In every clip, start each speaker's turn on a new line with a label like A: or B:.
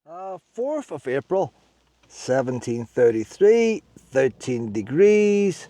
A: 4th of April, 1733, 13 degrees.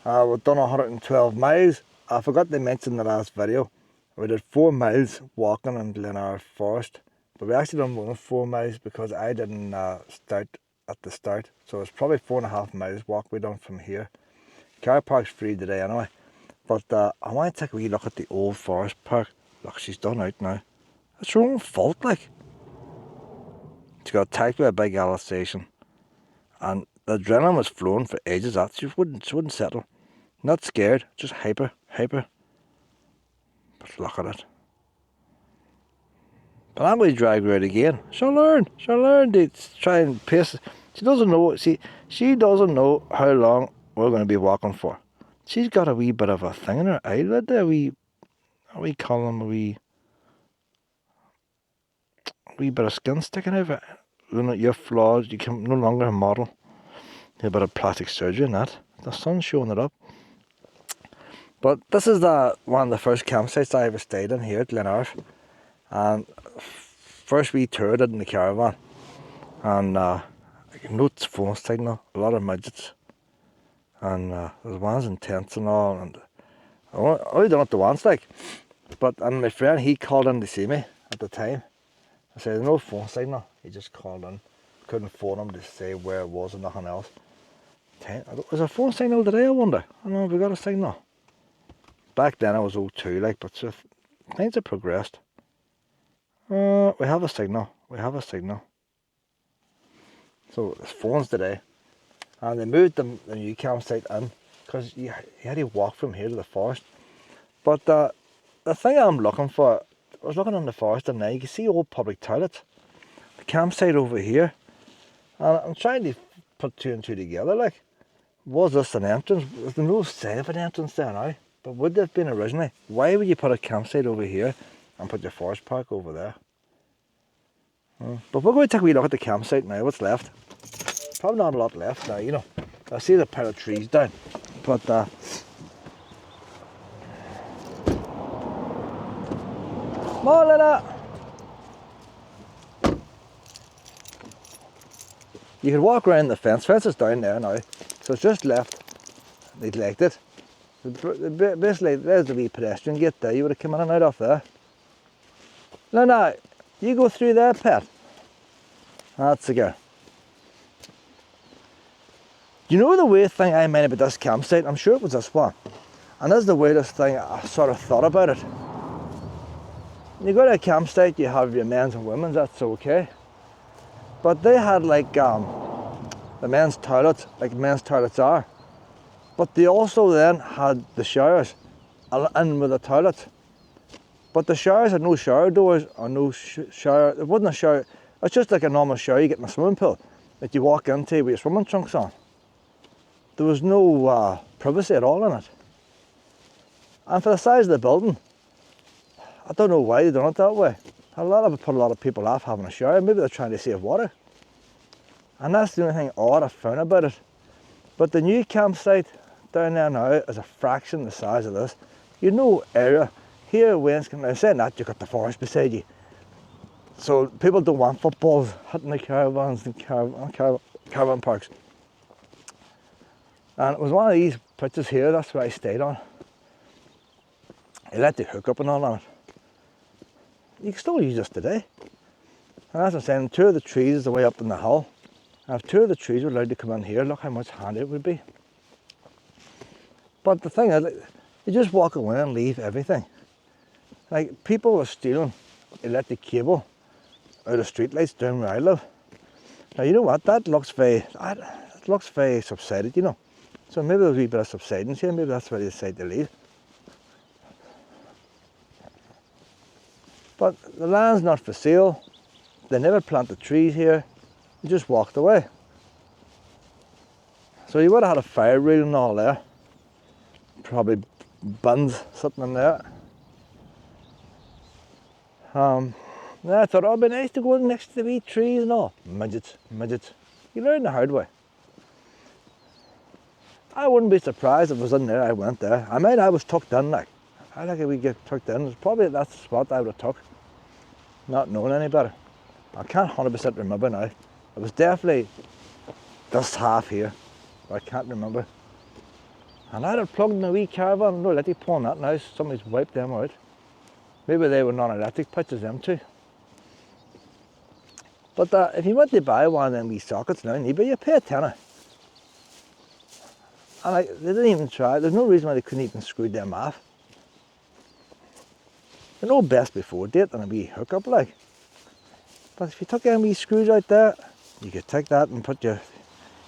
A: We've done 112 miles. I forgot to mention in the last video, we did 4 miles walking in Glenariff Forest. But we actually done more than 4 miles because I didn't start at the start. So it's probably 4.5 miles walk we done from here. Car park's free today anyway. But I want to take a wee look at the old forest park. Look, she's done out now. It's her own fault, like. She got attacked by a big alsatian, and the adrenaline was flowing for ages. That she wouldn't settle. Not scared, just hyper. But look at it. But I'm going to drag her out again. She'll learn to try and pace. She doesn't know. See, she doesn't know how long we're going to be walking for. She's got a wee bit of a thing in her eyelid there. We call them a wee bit of skin sticking out of it. You're flawed. You can no longer a model. You have a bit of plastic surgery and that. The sun's showing it up. But this is one of the first campsites I ever stayed in here at Glenariff. And first we toured it in the caravan. And no phone signal, a lot of midgets. And there's ones in tents and all. And I only done it the once, like. And my friend, he called in to see me at the time. I said, there's no phone signal. He just called in. Couldn't phone him to say where it was and nothing else. Was there a phone signal today, I wonder? I don't know if we got a signal. Back then I was 02, like, but so things have progressed. We have a signal. So there's phones today. And they moved the new campsite in because you had to walk from here to the forest. But the thing I'm looking for, I was looking in the forest and now you can see old public toilets. The campsite over here. And I'm trying to put 2 and 2 together, like. Was this an entrance? There's no sign of an entrance there now. But would there have been originally? Why would you put a campsite over here and put your forest park over there? But we're going to take a wee look at the campsite now. What's left? Probably not a lot left now, you know. I see the pile of trees down. But more Lila! You could walk around the fence. Fence is down there now. So it's just left neglected. Basically, there's the wee pedestrian gate there. You would have come in and out off there. No, you go through there, pet. That's the girl. You know the weird thing I meant about this campsite? I'm sure it was this one. And this is the weirdest thing I sort of thought about it. You go to a campsite, you have your men's and women's, that's okay. But they had like the men's toilets, like men's toilets are. But they also then had the showers in with the toilets. But the showers had no shower doors or no shower. It wasn't a shower. It's just like a normal shower you get in a swimming pool that you walk into with your swimming trunks on. There was no privacy at all in it. And for the size of the building, I don't know why they done it that way. A lot of people off having a shower. Maybe they're trying to save water. And that's the only thing odd I found about it. But the new campsite down there now is a fraction the size of this. You know area. Here, now saying that, you've got the forest beside you. So people don't want footballs hitting the caravans and caravan parks. And it was one of these pitches here, that's where I stayed on. They let the hook up and all on it. You can still use this today. And as I'm saying, 2 of the trees is the way up in the hill. And if 2 of the trees were allowed to come in here, look how much handy it would be. But the thing is, you just walk away and leave everything. Like, people were stealing electric cable out of streetlights down where I live. Now, you know what? That looks very subsided, you know. So maybe there's a wee bit of subsidence here. Maybe that's why they decide to leave. But the land's not for sale. They never planted trees here. They just walked away. So you would have had a fire reel and all there. Probably bins sitting in there. I thought, oh, it'd be nice to go next to the wee trees and all. Midgets. You learn the hard way. I wouldn't be surprised if it was in there, I went there. I was tucked in, like. I think if we get tucked in, probably that's the spot I would have took. Not knowing any better. I can't 100% remember now. It was definitely this half here, but I can't remember. And I had plugged in a wee caravan, no electric pulling that now, somebody's wiped them out. Maybe they were non-electric pitches, them too. But if you went to buy one of them wee sockets now in eBay, you pay a tenner. And they didn't even try, there's no reason why they couldn't even screw them off. They're no best before date and a wee hookup like. But if you took them wee screws out there, you could take that and put your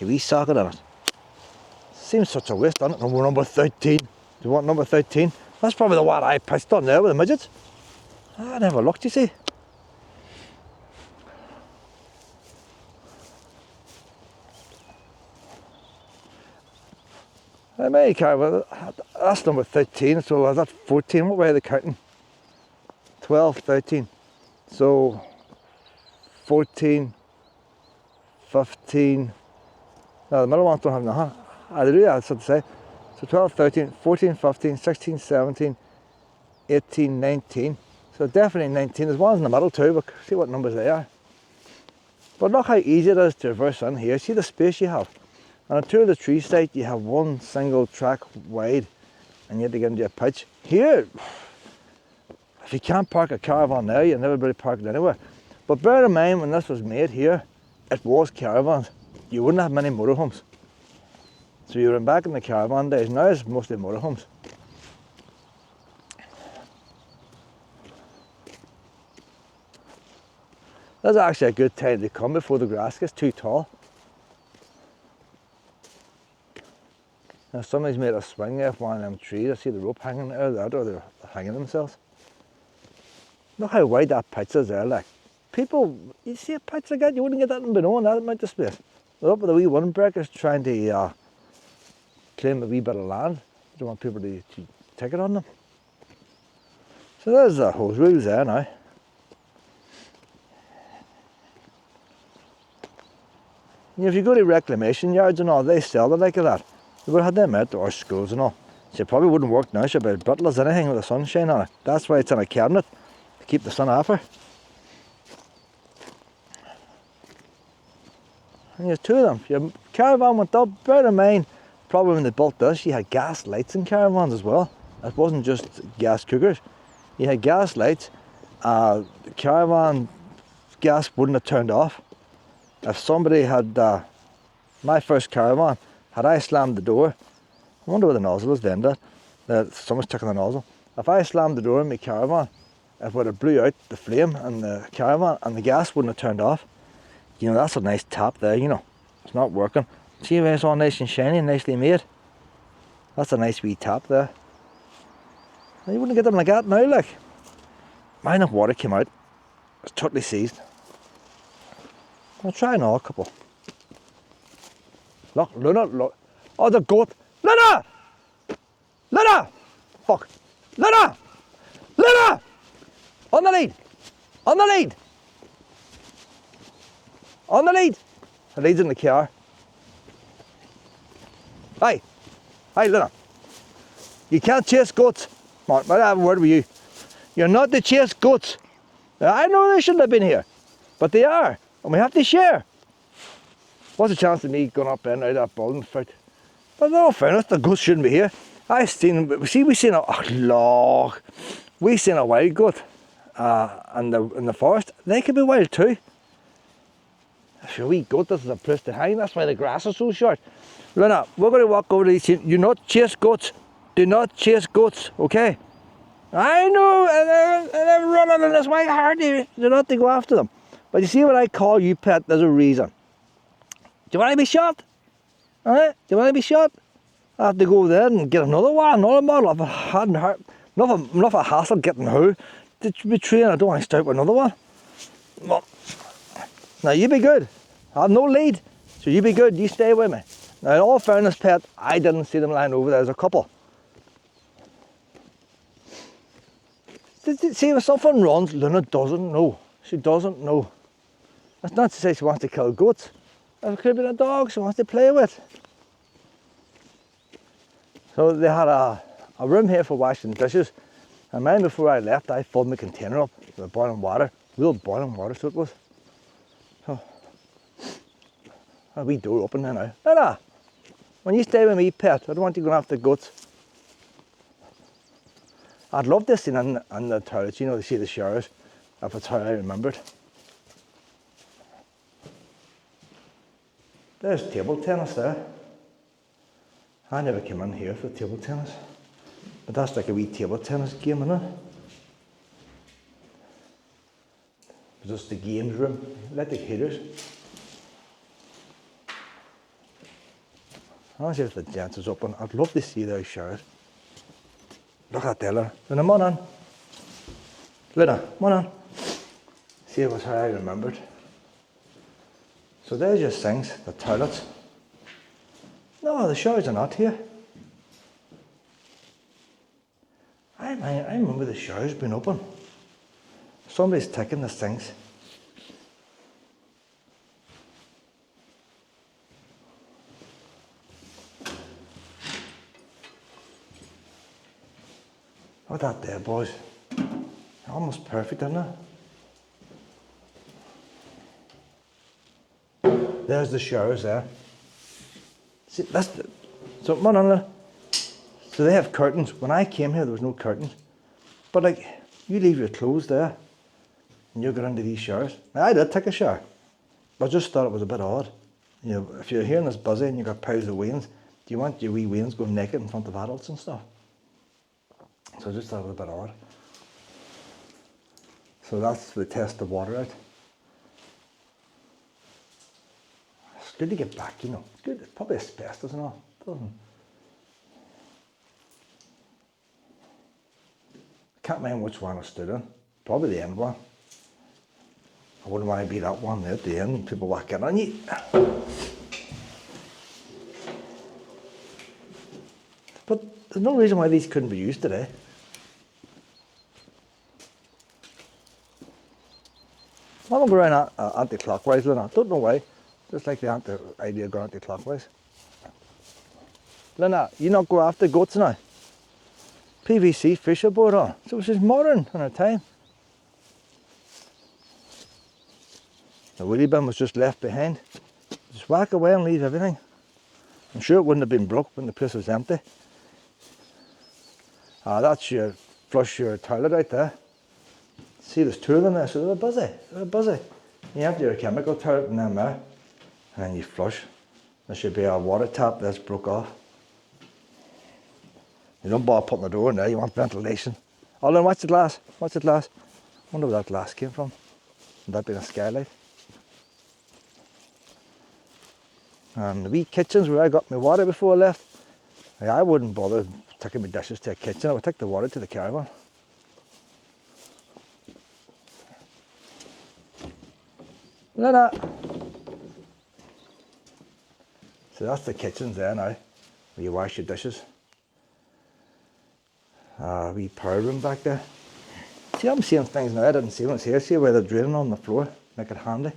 A: wee socket in it. Seems such a waste, doesn't it? Number 13. Do you want number 13? That's probably the one I pitched on there with the midgets. I never looked, you see. Maybe caravan, that's number 13, so that's 14. What way are they counting? 12, 13. So 14, 15. No, the middle ones don't have nothing. I do, that's what to say. So 12, 13, 14, 15, 16, 17, 18, 19. So definitely 19. There's ones in the middle too, but see what numbers they are. But look how easy it is to reverse in here. See the space you have. On a tour of the tree site, you have one single track wide and you have to get into a pitch. Here, if you can't park a caravan there, you'll never be able to park it anywhere. But bear in mind, when this was made here, it was caravans. You wouldn't have many motorhomes. So you were back in the caravan days. Now it's mostly motorhomes. That's actually a good time to come before the grass gets too tall. Now somebody's made a swing there for one of them trees. I see the rope hanging there, or they're hanging themselves. Look how wide that pitch is there, like. People, you see a pitch like that, you wouldn't get that in Benone, that amount of space. They're up with the wee windbreakers trying to claim a wee bit of land. They don't want people to take it on them. So there's the hose reels there now. You know, if you go to reclamation yards and all, they sell it like that. We would have had them out, or schools and all. So it probably wouldn't work now, so about brittle as anything with the sunshine on it. That's why it's in a cabinet, to keep the sun off her. And there's two of them. Your caravan went up, bear in mind, probably when they built this, you had gas lights in caravans as well. It wasn't just gas cookers. You had gas lights. The caravan gas wouldn't have turned off. If somebody had, my first caravan, had I slammed the door, I wonder where the nozzle is then, someone's taking the nozzle. If I slammed the door in my caravan, it would have blew out the flame in the caravan and the gas wouldn't have turned off. You know, that's a nice tap there, you know. It's not working. See how it's all nice and shiny and nicely made? That's a nice wee tap there. You wouldn't get them like that now, like. Mine if water came out, it's totally seized. I'll try another couple. Look, Luna, look. Oh, the goat. Luna! Luna! Fuck. Luna! Luna! On the lead! On the lead! On the lead! The lead's in the car. Hey! Hey, Luna. You can't chase goats. Come on, I have a word with you. You're not to chase goats. Now, I know they shouldn't have been here, but they are, and we have to share. What's the chance of me going up there and out of that building fight? But in all fairness, the goats shouldn't be here. We seen a wild goat in the forest. They could be wild too. If you're a wee goat, this is a place to hang. That's why the grass is so short. Luna, we're going to walk over to these. You not chase goats. Do not chase goats, okay? I know, and they're running, and that's why it's hard to not to go after them. But you see what I call you, pet, there's a reason. Do you want to be shot? Alright? Do you want to be shot? I have to go there and get another one, another model. If I hadn't heard, enough of hassle getting who to be trained. I don't want to start with another one. Well, now you be good. I have no lead, so you be good. You stay with me. Now in all fairness, pet, I didn't see them lying over there. There's a couple. See, if something runs, Luna doesn't know. She doesn't know. That's not to say she wants to kill goats. It could have been a dog she wants to play with. So they had a room here for washing dishes. And mine, before I left, I filled my container up with boiling water. Real boiling water, so it was. Oh. A wee door open there now. Lena, when you stay with me, pet, I don't want you going after goats. I'd love this thing in the toilets, you know, to see the showers, if it's how I remembered. There's table tennis there. I never came in here for table tennis. But that's like a wee table tennis game, isn't it? Just the games room, electric heaters. I want to see if the gents is open. I'd love to see those showers. Look at that, Lena. Lena, come on. Lena, come on. See, it was how I remembered. So there's your sinks, the toilets. No, the showers are not here. I remember the showers being open. Somebody's taking the sinks. Look at that there, boys. Almost perfect, isn't it? There's the showers there. See, that's the, so, come on, there. So they have curtains. When I came here, there was no curtains. But like, you leave your clothes there, and you go into these showers. Now, I did take a shower, but I just thought it was a bit odd. You know, if you're here and it's busy and you've got piles of weans, do you want your wee weans going naked in front of adults and stuff? So I just thought it was a bit odd. So that's the test the water out. It's good to get back, you know. It's good. It's probably asbestos and all. Can't remember which one I stood in. Probably the end one. I wouldn't want to be that one there at the end, people whacking on you. But there's no reason why these couldn't be used today. I'm going to go around anti-clockwise, Lena. I don't know why. Just like the idea of going anti-clockwise. Lena, you not go after goats now? PVC fisher board on. So it's just modern in our time. The wheelie bin was just left behind. Just whack away and leave everything. I'm sure it wouldn't have been broke when the place was empty. That's your flush your toilet out there. See, there's two of them there, so they're busy. They're busy. You empty your chemical toilet in them there, and then you flush. There should be a water tap that's broke off. You don't bother putting the door in there, you want ventilation. Oh, then watch the glass. Watch the glass. I wonder where that glass came from. Would that be a skylight? And the wee kitchens where I got my water before I left. I wouldn't bother taking my dishes to a kitchen. I would take the water to the caravan. Lena. So that's the kitchens there now, where you wash your dishes. Wee power room back there. See, I'm seeing things now I didn't see when I was here. See where they're draining on the floor, make it handy.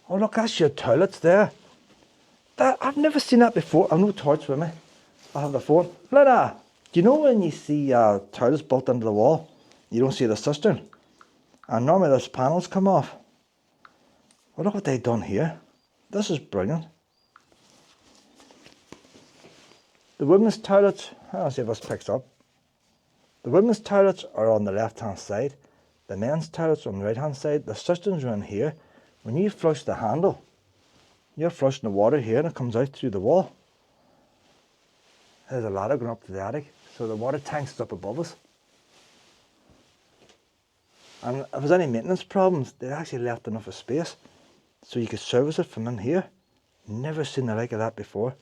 A: Oh look, that's your toilets there. I've never seen that before. I've no torch with me. I have the phone. Lena, do you know when you see toilets built into the wall, you don't see the cistern? And normally those panels come off. Well, look what they've done here. This is brilliant. The women's toilets, I'll see if this picks up. The women's toilets are on the left hand side. The men's toilets are on the right hand side. The cisterns are in here. When you flush the handle, you're flushing the water here and it comes out through the wall. There's a ladder going up to the attic, so the water tanks is up above us. And if there's any maintenance problems, they actually left enough of space so you could service it from in here. Never seen the like of that before.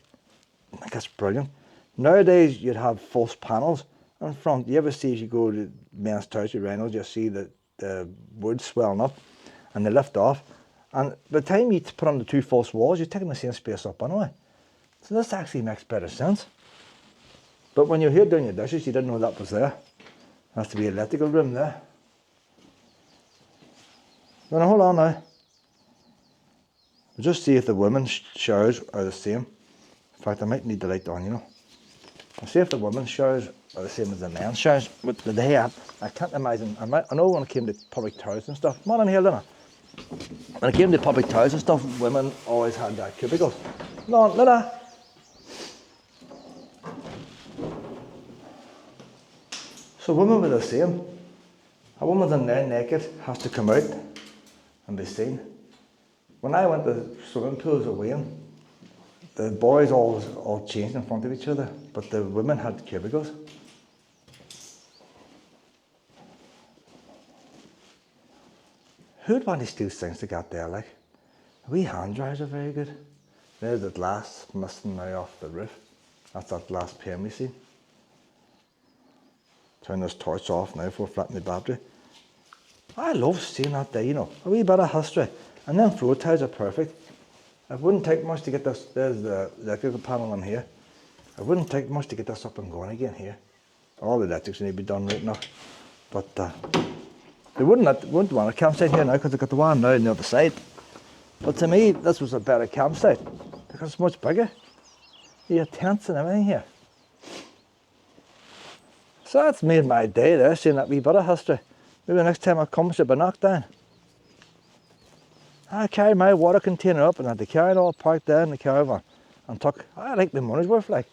A: I think that's brilliant. Nowadays you'd have false panels in front. You ever see, as you go to men's toilets or Reynolds, you'll see the wood swelling up and they lift off. And by the time you put on the two false walls, you're taking the same space up anyway. So this actually makes better sense. But when you're here doing your dishes, you didn't know that was there. There has to be an electrical room there. Now hold on now. We'll just see if the women's showers are the same. In fact, I might need the light on, you know. I'll see if the women's showers are the same as the men's showers. But the day I can't imagine. I know when it came to public toilets and stuff. Come on in here, Lena. When it came to public toilets and stuff, women always had cubicles. No, look at that. So women were the same. A woman in there naked has to come out and be seen. When I went to swimming pools at Wayne, the boys all changed in front of each other, but the women had cubicles. Who'd want to steal things to get there, like? We hand dryers are very good. There's the glass missing now off the roof. That's that glass pane we see. Turn this torch off now for flattening the battery. I love seeing that there, you know, a wee bit of history. And then floor tiles are perfect. It wouldn't take much to get this, there's the electrical panel in here. It wouldn't take much to get this up and going again here. All the electrics need to be done right now. But they wouldn't want a campsite here now because they've got the one now on the other side. But to me, this was a better campsite because it's much bigger. You have tents and everything here. So that's made my day there, seeing that wee bit of history. Maybe next time I come, should be knocked down. I carried my water container up and had to carry it all parked there in the caravan and took, I like the money's worth, like.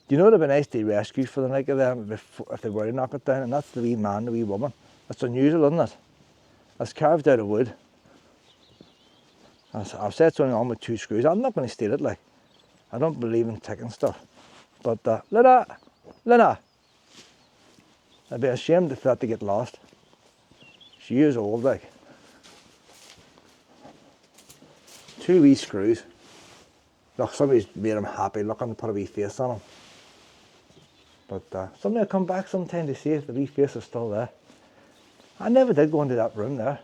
A: Do you know it'd be nice to rescue for the night of them if they were to knock it down? And that's the wee man, the wee woman. That's unusual, isn't it? It's carved out of wood. I've said it's only on with 2 screws. I'm not going to steal it, like. I don't believe in taking stuff. But Lena, I'd be ashamed for that to get lost. She is old, like. 2 wee screws. Look, somebody's made him happy looking to put a wee face on him. But somebody will come back sometime to see if the wee face is still there. I never did go into that room there.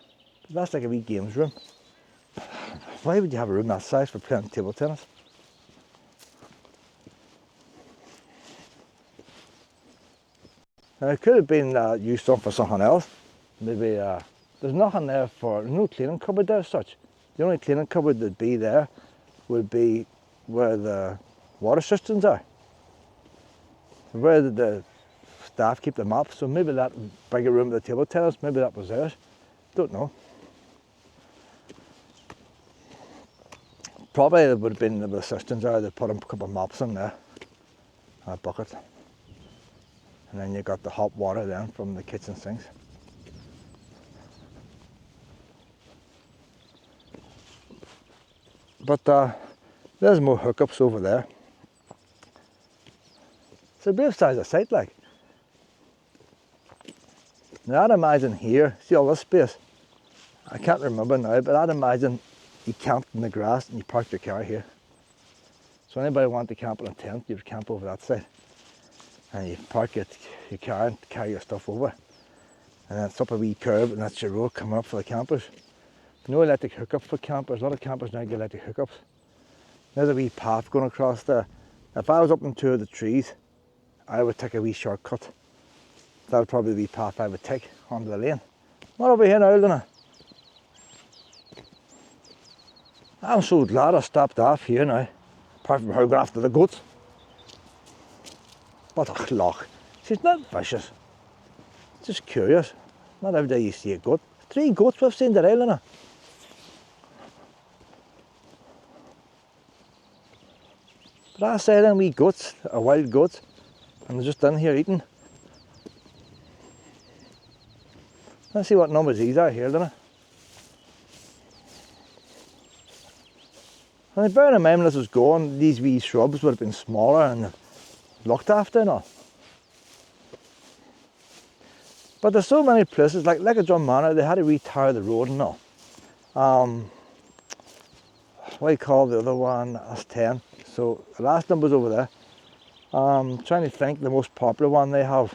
A: But that's like a wee games room. Why would you have a room that size for playing table tennis? Now, it could have been used up for something else. Maybe there's nothing there there's no cleaning cupboard there as such. The only cleaning cupboard that'd be there would be where the water cisterns are. Where the staff keep the mops. So maybe that bigger room with the table tennis, maybe that was theirs. Don't know. Probably it would have been the cisterns there. They put a couple of mops in there. A bucket. And then you got the hot water then from the kitchen sinks. But there's more hookups over there. It's a brave size of site, like. Now I'd imagine here, see all this space? I can't remember now, but I'd imagine you camped in the grass and you parked your car here. So anybody want to camp in a tent, you'd camp over that side. And you park your car and carry your stuff over. And then it's up a wee curb and that's your road coming up for the campers. No electric hookups for campers. A lot of campers now get electric hookups. There's a wee path going across there. If I was up in 2 of the trees, I would take a wee shortcut. That would probably be the path I would take onto the lane. Not over here now, Lena. I'm so glad I stopped off here now. Apart from her going after the goats. What a loch. She's not vicious. Just curious. Not every day you see a goat. 3 goats we've seen today, Lena. But I say them wee goats are wild goats. And they're just in here eating. Let's see what numbers these are here, Lena. And bearing in mind when this was going, these wee shrubs would have been smaller and looked after and all. But there's so many places, like at John Manor, they had to retire the road and all. What do you call the other one? That's 10. So the last number's over there. Trying to think, the most popular one they have.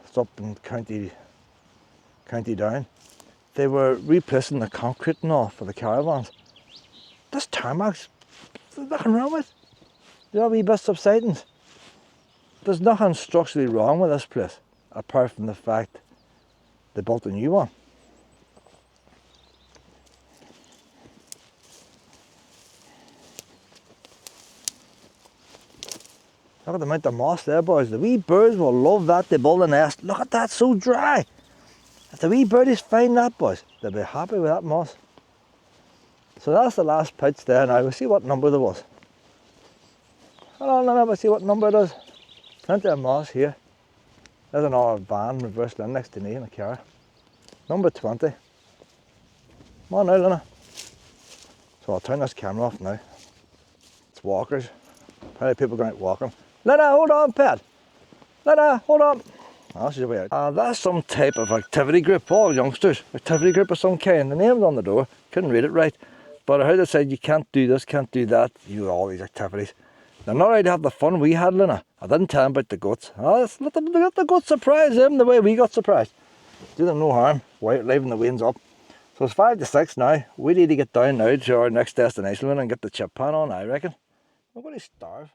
A: It's up in County Down. They were replacing the concrete and all for the caravans. This tarmac's, there's nothing wrong with it. There are wee bits of subsidence. There's nothing structurally wrong with this place, apart from the fact they built a new one. Look at the amount of moss there, boys. The wee birds will love that. They build a nest. Look at that, so dry. If the wee birdies find that, boys, they'll be happy with that moss. So that's the last pitch there now. We'll see what number there was. Hold on, we'll see what number it is. Plenty of moss here. There's another van reversed in next to me in a car. Number 20. Come on now, Luna. So I'll turn this camera off now. It's walkers. Probably people going out walking. Luna, hold on, pet. Luna, hold on. Oh, she's way out. That's some type of activity group, all youngsters. Activity group of some kind. The name's on the door. Couldn't read it right. But I heard it said you can't do this, can't do that. You do all these activities. They're not ready to have the fun we had, Luna. I didn't tell them about the goats. Oh, let the goats surprise them the way we got surprised. Do them no harm, leaving the wains up. So it's 5 to 6 now. We need to get down now to our next destination, Luna, and get the chip pan on, I reckon. We're going to starve.